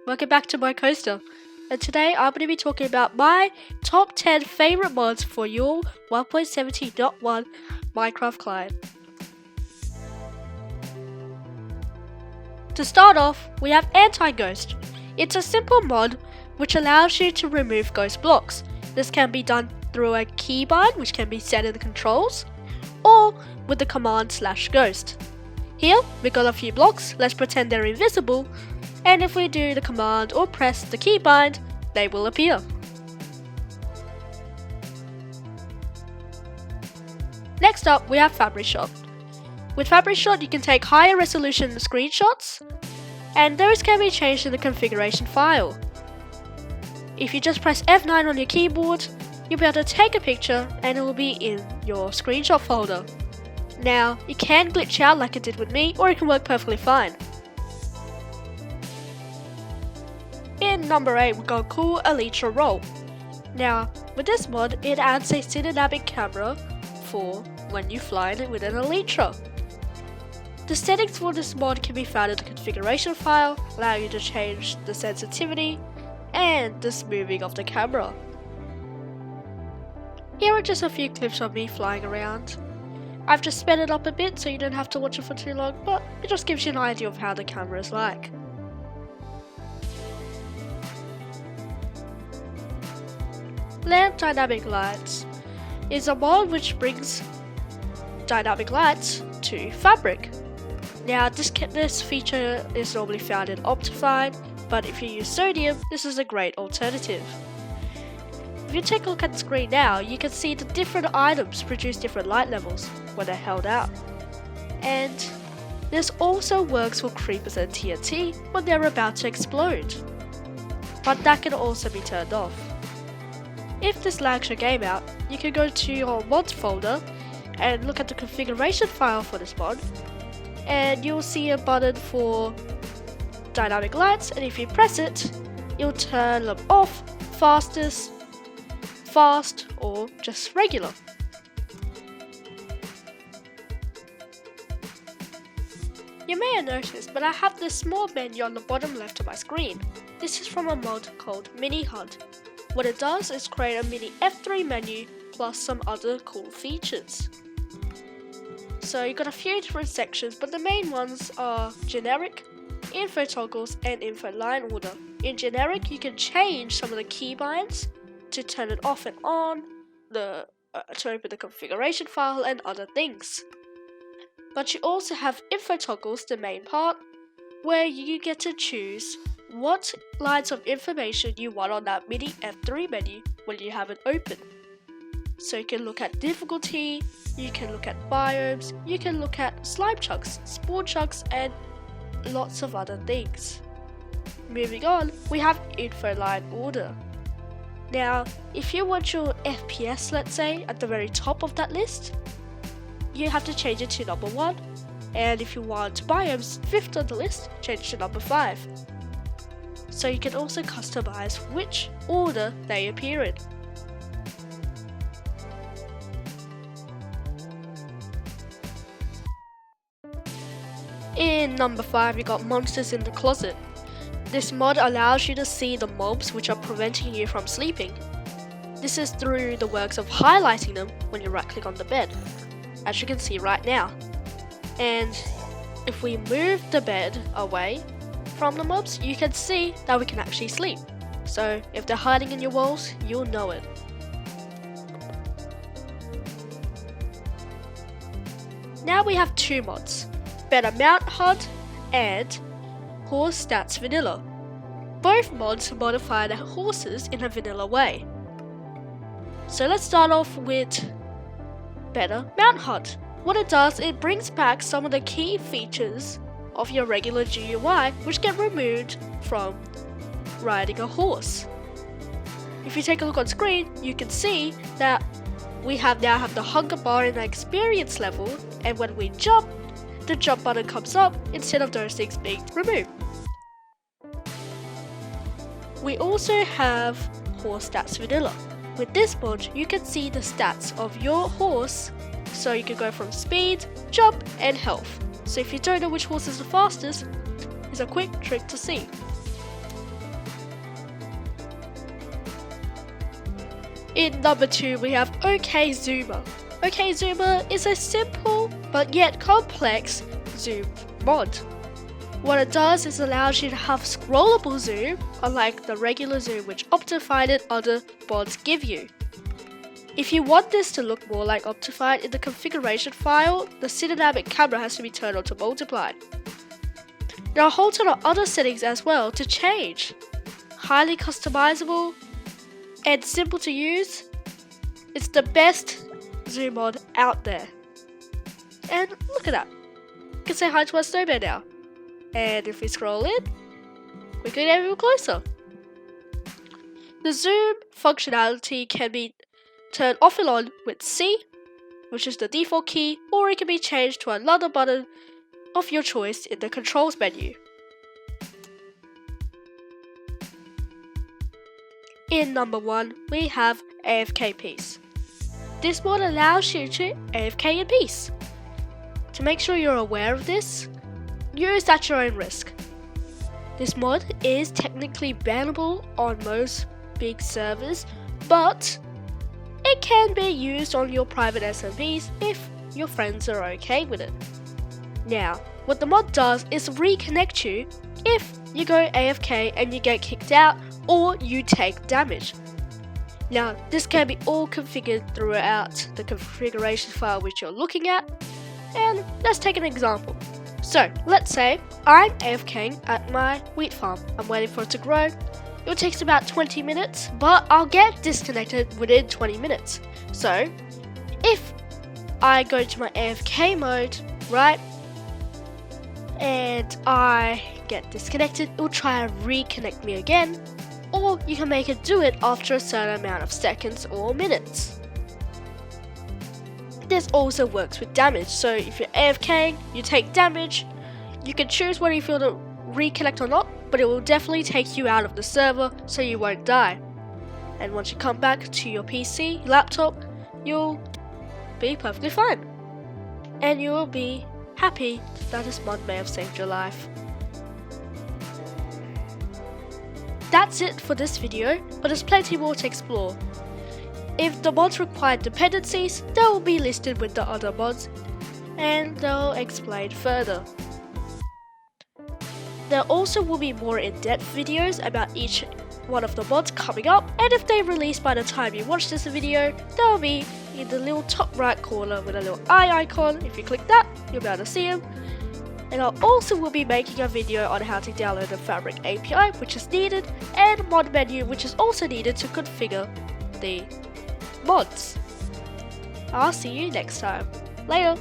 welcome back to my coaster. And today I'm going to be talking about my top 10 favorite mods for your 1.17.1 Minecraft client. To start off, we have Anti-Ghost. It's a simple mod which allows you to remove ghost blocks. This can be done through a keybind which can be set in the controls, or with the command /ghost. Here, we got a few blocks, let's pretend they're invisible, and if we do the command or press the keybind, they will appear. Next up, we have Fabric Shot. With Fabric Shot, you can take higher resolution screenshots, and those can be changed in the configuration file. If you just press F9 on your keyboard, you'll be able to take a picture and it will be in your screenshot folder. Now, it can glitch out like it did with me, or it can work perfectly fine. In number 8, we got Cool Elytra Roll. Now, with this mod, it adds a dynamic camera for when you fly in it with an Elytra. The settings for this mod can be found in the configuration file, allowing you to change the sensitivity and the smoothing of the camera. Here are just a few clips of me flying around. I've just sped it up a bit so you don't have to watch it for too long, but it just gives you an idea of how the camera is like. Lamp Dynamic Lights is a mod which brings dynamic lights to Fabric. Now this feature is normally found in Optifine, but if you use sodium, this is a great alternative. If you take a look at the screen now, you can see the different items produce different light levels when they're held out. And this also works for creepers and TNT when they're about to explode. But that can also be turned off. If this lags your game out, you can go to your mods folder and look at the configuration file for this mod, and you'll see a button for dynamic lights, and if you press it, you'll turn them off, fastest, fast, or just regular. You may have noticed, but I have this small menu on the bottom left of my screen. This is from a mod called Mini HUD. What it does is create a mini F3 menu plus some other cool features. So you've got a few different sections, but the main ones are generic, info toggles, and info line order. In generic, you can change some of the keybinds to turn it off and on, to open the configuration file, and other things. But you also have info toggles, the main part, where you get to choose what lines of information you want on that mini F3 menu when you have it open. So you can look at difficulty, you can look at biomes, you can look at slime chunks, spawn chunks, and lots of other things. Moving on, we have info line order. Now, if you want your FPS, let's say, at the very top of that list, you have to change it to number 1. And if you want biomes 5th on the list, change to number 5. So you can also customize which order they appear in. In number 5, you got Monsters in the Closet. This mod allows you to see the mobs which are preventing you from sleeping. This is through the works of highlighting them when you right click on the bed, as you can see right now. And if we move the bed away from the mobs, you can see that we can actually sleep. So if they're hiding in your walls, you'll know it. Now we have two mods, Better Mount HUD and Horse Stats Vanilla. Both mods modify the horses in a vanilla way. So let's start off with Better Mount HUD. What it does, it brings back some of the key features of your regular GUI which get removed from riding a horse. If you take a look on screen, you can see that we now have the hunger bar in the experience level, and when we jump, the jump button comes up instead of those things being removed. We also have Horse Stats Vanilla. With this mod, you can see the stats of your horse, so you can go from speed, jump, and health. So if you don't know which horse is the fastest, it's a quick trick to see. In number 2 we have OK Zoomer. OK Zoomer is a simple but yet complex zoom mod. What it does is allows you to have scrollable zoom, unlike the regular zoom which Optifine and other mods give you. If you want this to look more like Optifine, in the configuration file, the cinematic camera has to be turned on to multiply. There are a whole ton of other settings as well to change. Highly customizable and simple to use. It's the best zoom mod out there. And look at that. You can say hi to our snowman now. And if we scroll in, we can get even closer. The zoom functionality can be turned off and on with C, which is the default key, or it can be changed to another button of your choice in the controls menu. In number 1, we have AFK Peace. This mod allows you to AFK in peace. To make sure you're aware of this, use at your own risk. This mod is technically bannable on most big servers, but it can be used on your private SMPs if your friends are okay with it. Now, what the mod does is reconnect you if you go AFK and you get kicked out or you take damage. Now, this can be all configured throughout the configuration file which you're looking at, and let's take an example. So, let's say I'm AFKing at my wheat farm. I'm waiting for it to grow. It takes about 20 minutes, but I'll get disconnected within 20 minutes. So, if I go to my AFK mode, right, and I get disconnected, it will try to reconnect me again, or you can make it do it after a certain amount of seconds or minutes. This also works with damage, so if you're AFKing, you take damage, you can choose whether you feel to reconnect or not, but it will definitely take you out of the server so you won't die. And once you come back to your PC, laptop, you'll be perfectly fine. And you'll be happy that this mod may have saved your life. That's it for this video, but there's plenty more to explore. If the mods require dependencies, they will be listed with the other mods, and they'll explain further. There also will be more in-depth videos about each one of the mods coming up, and if they release by the time you watch this video, they'll be in the little top right corner with a little eye icon. If you click that, you'll be able to see them. And I also will be making a video on how to download the Fabric API, which is needed, and mod menu, which is also needed to configure the mods. I'll see you next time. Later!